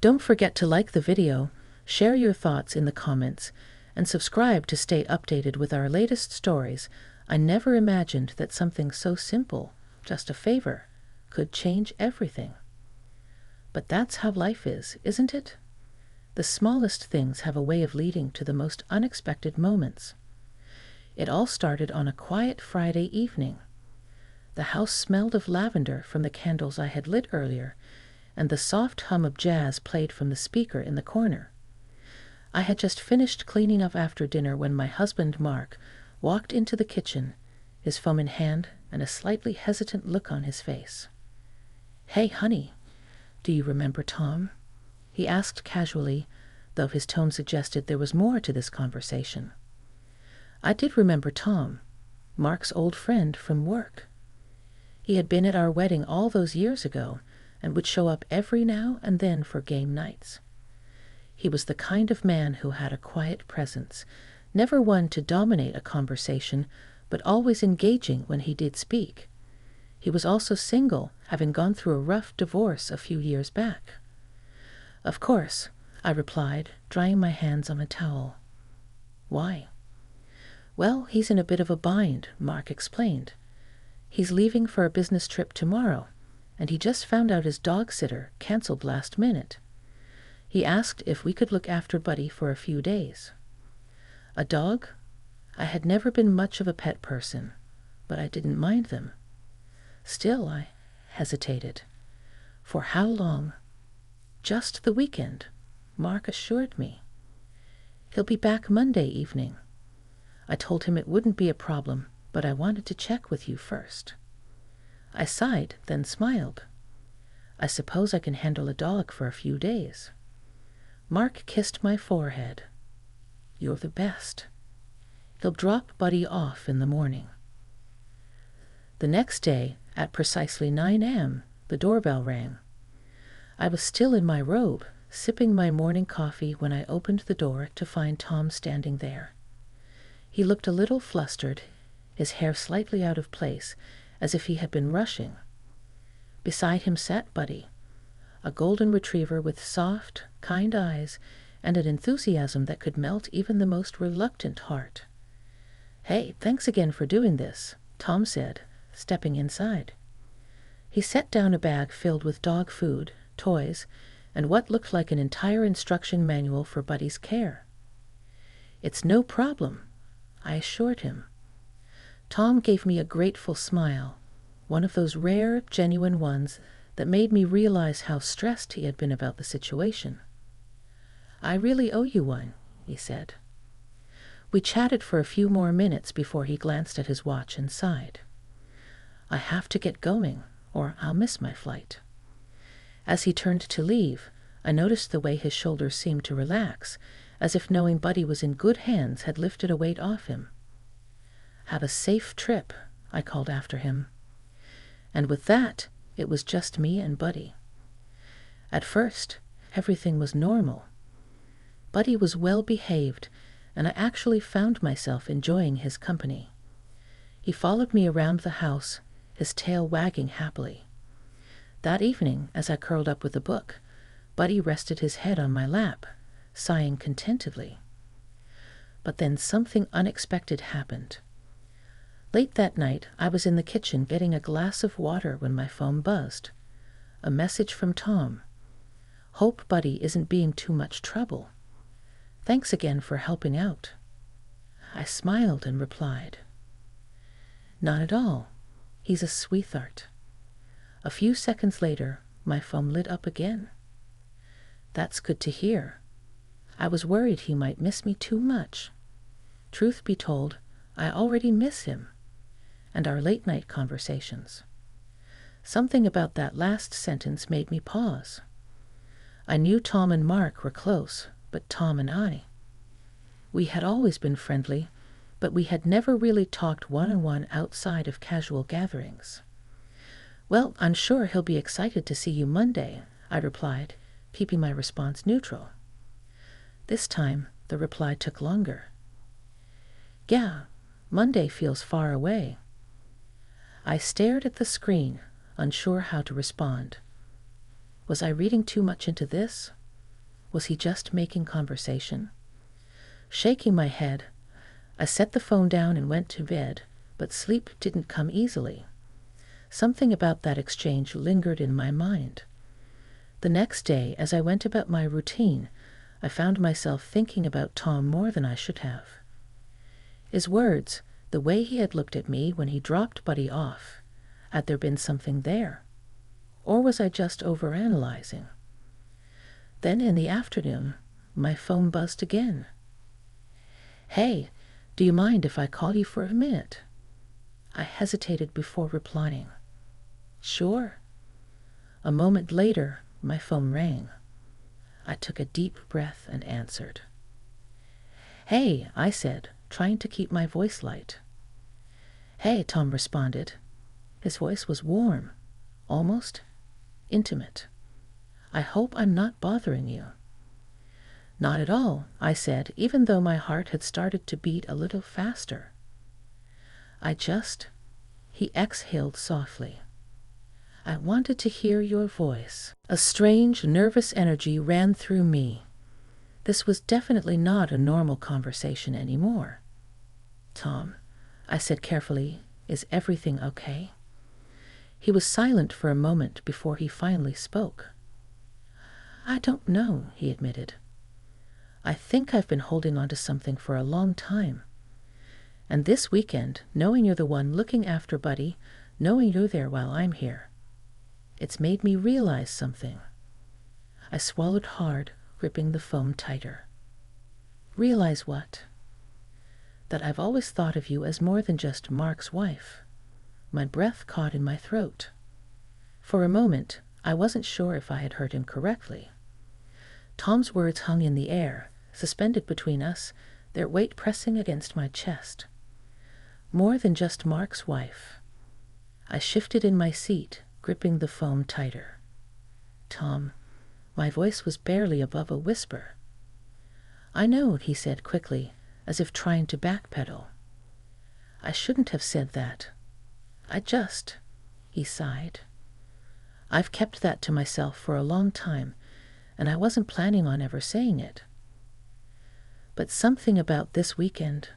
Don't forget to like the video, share your thoughts in the comments, and subscribe to stay updated with our latest stories. I never imagined that something so simple, just a favor, could change everything. But that's how life is, isn't it? The smallest things have a way of leading to the most unexpected moments. It all started on a quiet Friday evening. The house smelled of lavender from the candles I had lit earlier, and the soft hum of jazz played from the speaker in the corner. I had just finished cleaning up after dinner when my husband, Mark, walked into the kitchen, his phone in hand and a slightly hesitant look on his face. "Hey, honey, do you remember Tom?" he asked casually, though his tone suggested there was more to this conversation. I did remember Tom, Mark's old friend from work. He had been at our wedding all those years ago and would show up every now and then for game nights. He was the kind of man who had a quiet presence, never one to dominate a conversation, but always engaging when he did speak. He was also single, having gone through a rough divorce a few years back. "Of course," I replied, drying my hands on a towel. "Why?" "Well, he's in a bit of a bind," Mark explained. "He's leaving for a business trip tomorrow, and he just found out his dog sitter canceled last minute. He asked if we could look after Buddy for a few days." A dog? I had never been much of a pet person, but I didn't mind them. Still, I hesitated. "For how long?" "Just the weekend," Mark assured me. "He'll be back Monday evening." I told him it wouldn't be a problem, but I wanted to check with you first. I sighed, then smiled. "I suppose I can handle a dog for a few days." Mark kissed my forehead. "You're the best. He'll drop Buddy off in the morning." The next day, at precisely 9 a.m., the doorbell rang. I was still in my robe, sipping my morning coffee when I opened the door to find Tom standing there. He looked a little flustered, his hair slightly out of place, as if he had been rushing. Beside him sat Buddy, a golden retriever with soft, kind eyes and an enthusiasm that could melt even the most reluctant heart. "Hey, thanks again for doing this," Tom said, stepping inside. He set down a bag filled with dog food, toys, and what looked like an entire instruction manual for Buddy's care. "It's no problem," I assured him. Tom gave me a grateful smile, one of those rare, genuine ones that made me realize how stressed he had been about the situation. "I really owe you one," he said. We chatted for a few more minutes before he glanced at his watch and sighed. "I have to get going, or I'll miss my flight." As he turned to leave, I noticed the way his shoulders seemed to relax, as if knowing Buddy was in good hands had lifted a weight off him. "Have a safe trip," I called after him. And with that, it was just me and Buddy. At first, everything was normal. Buddy was well behaved, and I actually found myself enjoying his company. He followed me around the house, his tail wagging happily. That evening, as I curled up with a book, Buddy rested his head on my lap, sighing contentedly. But then something unexpected happened. Late that night, I was in the kitchen getting a glass of water when my phone buzzed. A message from Tom. "Hope Buddy isn't being too much trouble. Thanks again for helping out." I smiled and replied, "Not at all. He's a sweetheart." A few seconds later, my phone lit up again. "That's good to hear. I was worried he might miss me too much. Truth be told, I already miss him, and our late-night conversations." Something about that last sentence made me pause. I knew Tom and Mark were close, but Tom and I. We had always been friendly, but we had never really talked one-on-one outside of casual gatherings. "Well, I'm sure he'll be excited to see you Monday," I replied, keeping my response neutral. This time, the reply took longer. "Yeah, Monday feels far away." I stared at the screen, unsure how to respond. Was I reading too much into this, Was he just making conversation? Shaking my head, I set the phone down and went to bed, but sleep didn't come easily. Something about that exchange lingered in my mind. The next day, as I went about my routine, I found myself thinking about Tom more than I should have. His words, the way he had looked at me when he dropped Buddy off, had there been something there? Or was I just overanalyzing? Then in the afternoon, my phone buzzed again. "Hey, do you mind if I call you for a minute?" I hesitated before replying. "Sure." A moment later, my phone rang. I took a deep breath and answered. "Hey," I said, trying to keep my voice light. "Hey," Tom responded. His voice was warm, almost intimate. "I hope I'm not bothering you." "Not at all," I said, even though my heart had started to beat a little faster. He exhaled softly. "I wanted to hear your voice." A strange, nervous energy ran through me. This was definitely not a normal conversation anymore. "Tom," I said carefully, "is everything okay?" He was silent for a moment before he finally spoke. "I don't know," he admitted. "I think I've been holding on to something for a long time. And this weekend, knowing you're the one looking after Buddy, knowing you're there while I'm here, it's made me realize something." I swallowed hard, gripping the phone tighter. "Realize what?" "That I've always thought of you as more than just Mark's wife." My breath caught in my throat. For a moment, I wasn't sure if I had heard him correctly. Tom's words hung in the air, suspended between us, their weight pressing against my chest. More than just Mark's wife. I shifted in my seat, gripping the phone tighter. "Tom," my voice was barely above a whisper. "I know," he said quickly, as if trying to backpedal. "I shouldn't have said that. He sighed. "I've kept that to myself for a long time, and I wasn't planning on ever saying it. But something about this weekend,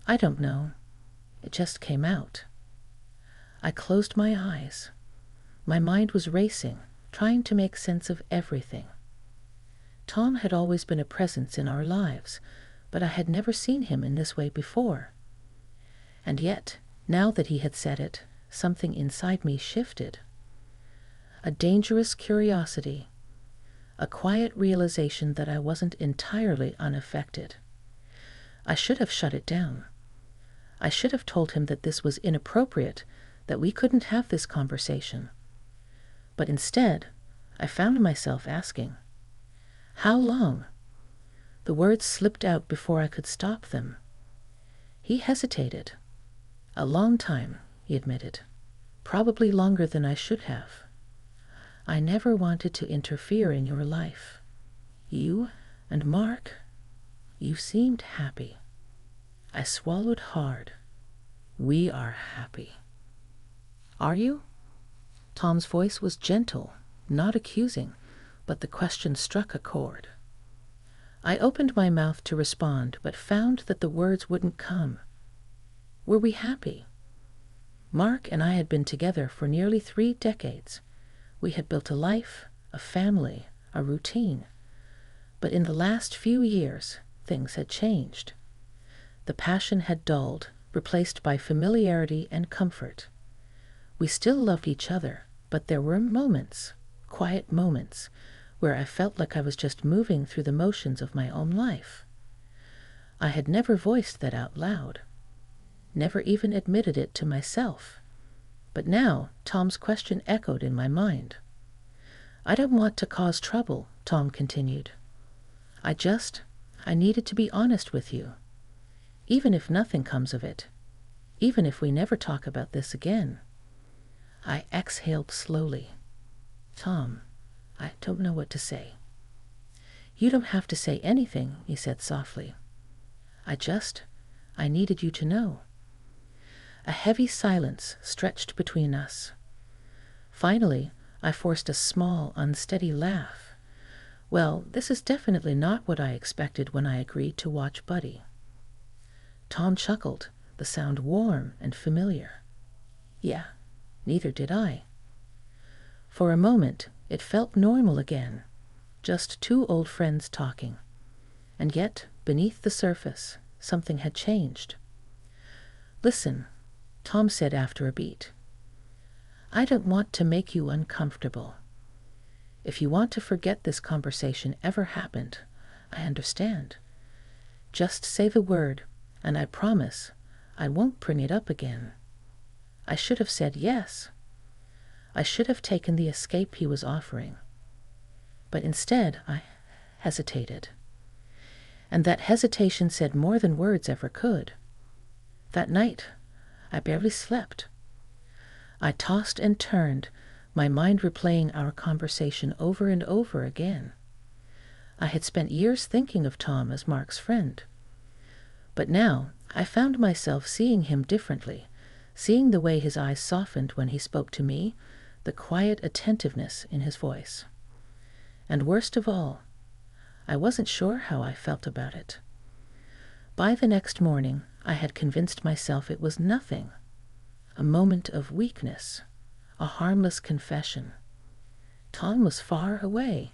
I don't know, it just came out." I closed my eyes. My mind was racing, trying to make sense of everything. Tom had always been a presence in our lives, but I had never seen him in this way before. And yet, now that he had said it, something inside me shifted. A dangerous curiosity, a quiet realization that I wasn't entirely unaffected. I should have shut it down. I should have told him that this was inappropriate, that we couldn't have this conversation. But instead, I found myself asking, "How long?" The words slipped out before I could stop them. He hesitated. "A long time," he admitted. "Probably longer than I should have. I never wanted to interfere in your life. You and Mark, you seemed happy." I swallowed hard. "We are happy." "Are you?" Tom's voice was gentle, not accusing, but the question struck a chord. I opened my mouth to respond, but found that the words wouldn't come. Were we happy? Mark and I had been together for nearly 3 decades. We had built a life, a family, a routine. But in the last few years, things had changed. The passion had dulled, replaced by familiarity and comfort. We still loved each other, but there were moments, quiet moments, where I felt like I was just moving through the motions of my own life. I had never voiced that out loud, never even admitted it to myself. But now Tom's question echoed in my mind. "I don't want to cause trouble," Tom continued. I needed to be honest with you. Even if nothing comes of it, even if we never talk about this again." I exhaled slowly. "Tom, I don't know what to say." "You don't have to say anything," he said softly. I needed you to know." A heavy silence stretched between us. Finally, I forced a small, unsteady laugh. Well, this is definitely not what I expected when I agreed to watch Buddy. Tom chuckled, the sound warm and familiar. Yeah, neither did I. For a moment, it felt normal again, just two old friends talking. And yet, beneath the surface, something had changed. Listen, Tom said after a beat. I don't want to make you uncomfortable. If you want to forget this conversation ever happened, I understand. Just say the word, and I promise I won't bring it up again. I should have said yes. I should have taken the escape he was offering. But instead, I hesitated. And that hesitation said more than words ever could. That night, I barely slept. I tossed and turned, my mind replaying our conversation over and over again. I had spent years thinking of Tom as Mark's friend. But now I found myself seeing him differently, seeing the way his eyes softened when he spoke to me, the quiet attentiveness in his voice. And worst of all, I wasn't sure how I felt about it. By the next morning, I had convinced myself it was nothing, a moment of weakness, a harmless confession. Tom was far away,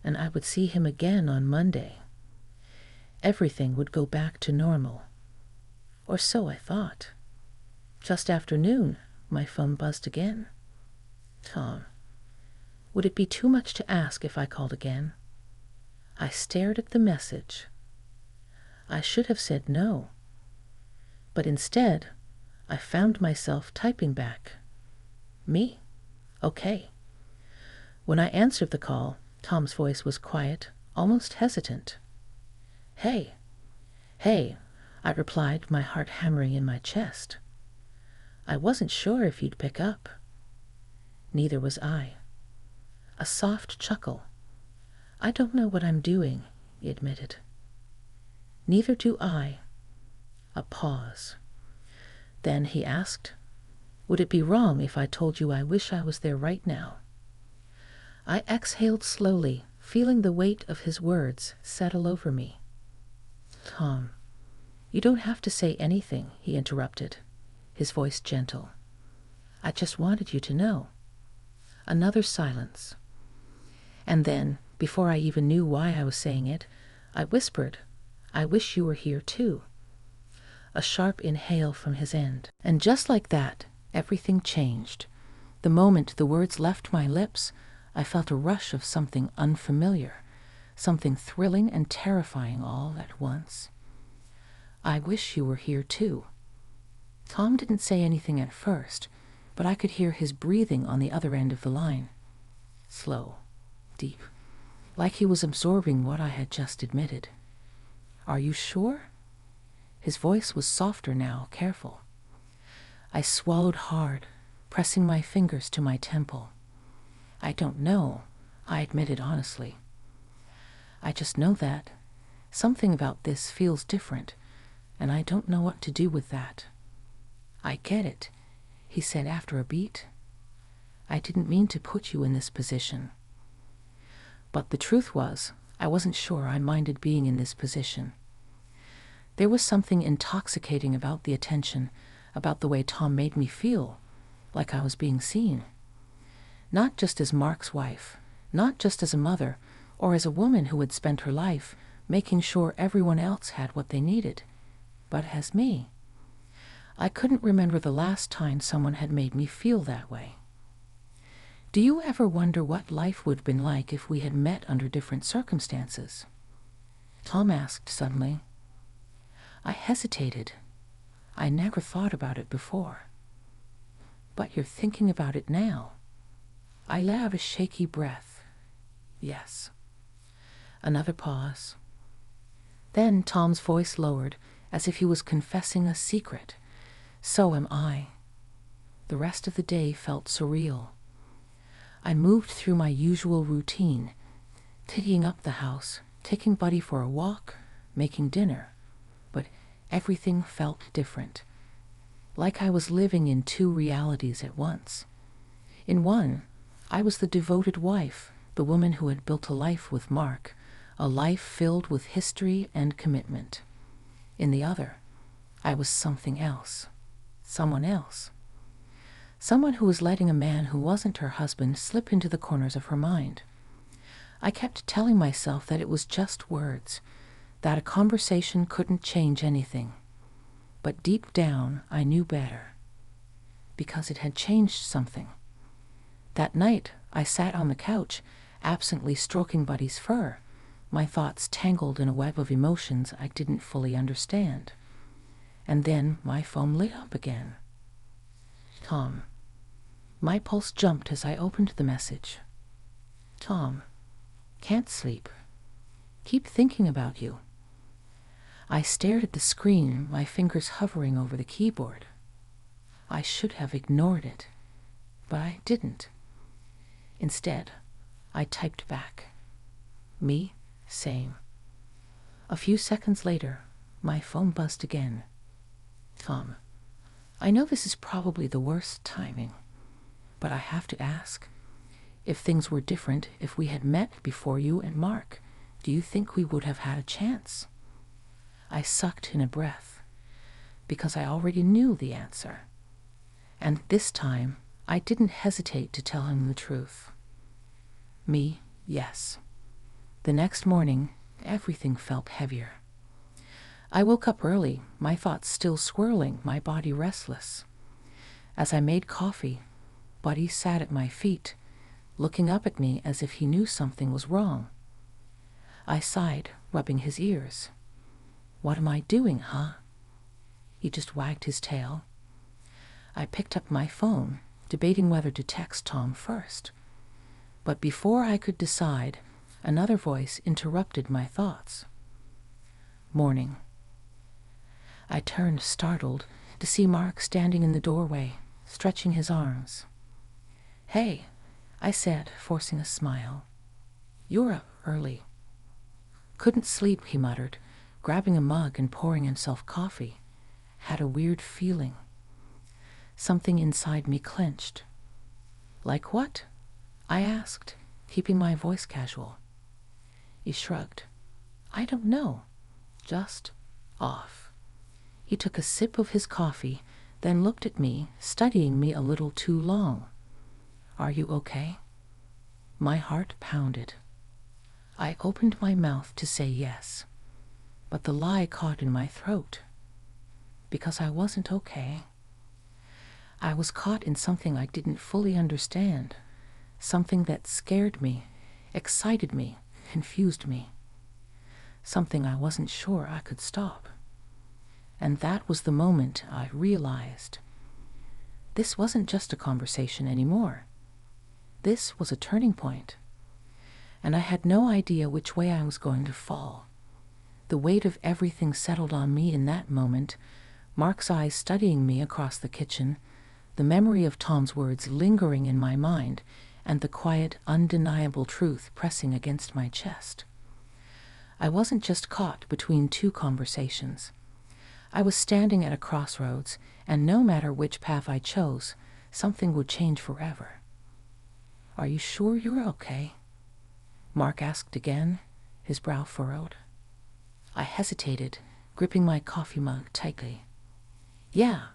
and I would see him again on Monday. Everything would go back to normal. Or so I thought. Just after noon, my phone buzzed again. Tom. Would it be too much to ask if I called again? I stared at the message. I should have said no. But instead, I found myself typing back. Me? Okay. When I answered the call, Tom's voice was quiet, almost hesitant. Hey. Hey, I replied, my heart hammering in my chest. I wasn't sure if you'd pick up. Neither was I. A soft chuckle. I don't know what I'm doing, he admitted. Neither do I. A pause. Then he asked, would it be wrong if I told you I wish I was there right now? I exhaled slowly, feeling the weight of his words settle over me. Tom, you don't have to say anything, he interrupted, his voice gentle. I just wanted you to know. Another silence. And then, before I even knew why I was saying it, I whispered, I wish you were here too. A sharp inhale from his end. And just like that, everything changed. The moment the words left my lips, I felt a rush of something unfamiliar, something thrilling and terrifying all at once. I wish you were here too. Tom didn't say anything at first, but I could hear his breathing on the other end of the line. Slow, deep, like he was absorbing what I had just admitted. Are you sure? His voice was softer now, careful. I swallowed hard, pressing my fingers to my temple. I don't know, I admitted honestly. I just know that something about this feels different, and I don't know what to do with that. I get it, he said after a beat. I didn't mean to put you in this position. But the truth was, I wasn't sure I minded being in this position. There was something intoxicating about the attention, about the way Tom made me feel, like I was being seen. Not just as Mark's wife, not just as a mother, or as a woman who had spent her life making sure everyone else had what they needed, but as me. I couldn't remember the last time someone had made me feel that way. Do you ever wonder what life would have been like if we had met under different circumstances? Tom asked suddenly. I hesitated. I never thought about it before. But you're thinking about it now. I let out a shaky breath. Yes. Another pause. Then Tom's voice lowered, as if he was confessing a secret. So am I. The rest of the day felt surreal. I moved through my usual routine, tidying up the house, taking Buddy for a walk, making dinner. But everything felt different. Like I was living in two realities at once. In one, I was the devoted wife, the woman who had built a life with Mark, a life filled with history and commitment. In the other, I was something else, someone else. Someone who was letting a man who wasn't her husband slip into the corners of her mind. I kept telling myself that it was just words, that a conversation couldn't change anything. But deep down, I knew better, because it had changed something. That night, I sat on the couch, absently stroking Buddy's fur, my thoughts tangled in a web of emotions I didn't fully understand. And then my phone lit up again. Tom. My pulse jumped as I opened the message. Tom. Can't sleep. Keep thinking about you. I stared at the screen, my fingers hovering over the keyboard. I should have ignored it, but I didn't. Instead, I typed back. Me, same. A few seconds later, my phone buzzed again. Tom, I know this is probably the worst timing, but I have to ask. If things were different, if we had met before you and Mark, do you think we would have had a chance? I sucked in a breath, because I already knew the answer. And this time, I didn't hesitate to tell him the truth. Me, yes. The next morning, everything felt heavier. I woke up early, my thoughts still swirling, my body restless. As I made coffee, Buddy sat at my feet, looking up at me as if he knew something was wrong. I sighed, rubbing his ears. What am I doing, huh? He just wagged his tail. I picked up my phone, debating whether to text Tom first. But before I could decide, another voice interrupted my thoughts. Morning. I turned, startled, to see Mark standing in the doorway, stretching his arms. Hey, I said, forcing a smile. You're up early. Couldn't sleep, he muttered, grabbing a mug and pouring himself coffee. Had a weird feeling. Something inside me clenched. Like what? I asked, keeping my voice casual. He shrugged. I don't know. Just off. He took a sip of his coffee, then looked at me, studying me a little too long. Are you okay? My heart pounded. I opened my mouth to say yes, but the lie caught in my throat. Because I wasn't okay. I was caught in something I didn't fully understand, something that scared me, excited me, confused me. Something I wasn't sure I could stop. And that was the moment I realized. This wasn't just a conversation anymore. This was a turning point. And I had no idea which way I was going to fall. The weight of everything settled on me in that moment, Mark's eyes studying me across the kitchen, the memory of Tom's words lingering in my mind, and the quiet, undeniable truth pressing against my chest. I wasn't just caught between two conversations. I was standing at a crossroads, and no matter which path I chose, something would change forever. Are you sure you're okay? Mark asked again, his brow furrowed. I hesitated, gripping my coffee mug tightly. Yeah,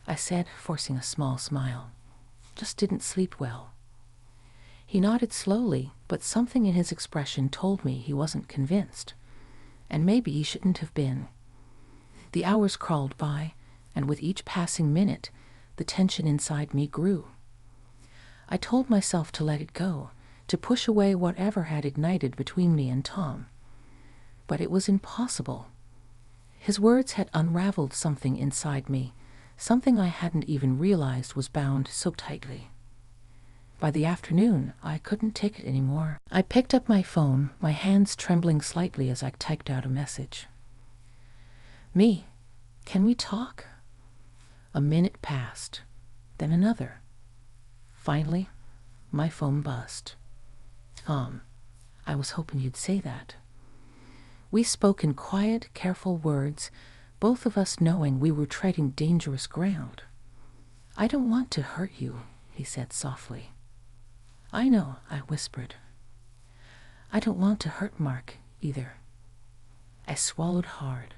I said, forcing a small smile. Just didn't sleep well. He nodded slowly, but something in his expression told me he wasn't convinced. And maybe he shouldn't have been. The hours crawled by, and with each passing minute, the tension inside me grew. I told myself to let it go, to push away whatever had ignited between me and Tom. But it was impossible. His words had unraveled something inside me, something I hadn't even realized was bound so tightly. By the afternoon, I couldn't take it anymore. I picked up my phone, my hands trembling slightly as I typed out a message. Me, can we talk? A minute passed, then another. Finally, my phone buzzed. Tom, I was hoping you'd say that. We spoke in quiet, careful words, both of us knowing we were treading dangerous ground. I don't want to hurt you, he said softly. I know, I whispered. I don't want to hurt Mark, either. I swallowed hard.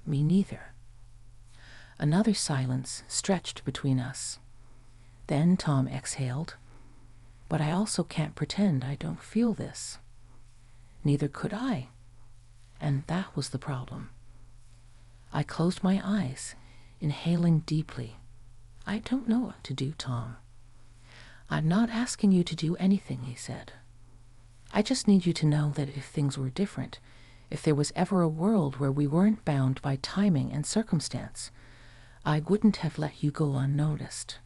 Me neither. Another silence stretched between us. Then Tom exhaled. But I also can't pretend I don't feel this. Neither could I. And that was the problem. I closed my eyes, inhaling deeply. I don't know what to do, Tom. I'm not asking you to do anything, he said. I just need you to know that if things were different, if there was ever a world where we weren't bound by timing and circumstance, I wouldn't have let you go unnoticed.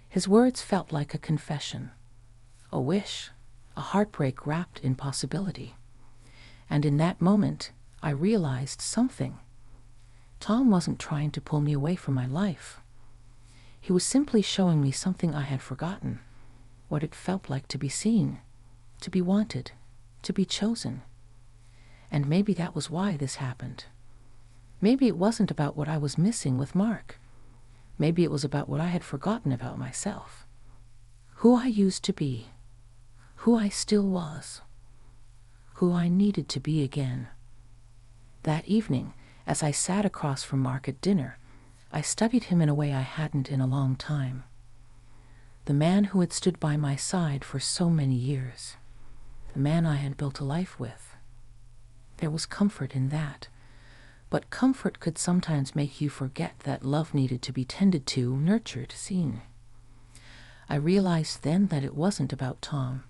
His words felt like a confession, a wish, a heartbreak wrapped in possibility. And in that moment, I realized something. Tom wasn't trying to pull me away from my life. He was simply showing me something I had forgotten, what it felt like to be seen, to be wanted, to be chosen. And maybe that was why this happened. Maybe it wasn't about what I was missing with Mark. Maybe it was about what I had forgotten about myself. Who I used to be, who I still was, who I needed to be again. That evening, as I sat across from Mark at dinner, I studied him in a way I hadn't in a long time. The man who had stood by my side for so many years. The man I had built a life with. There was comfort in that. But comfort could sometimes make you forget that love needed to be tended to, nurtured, seen. I realized then that it wasn't about Tom.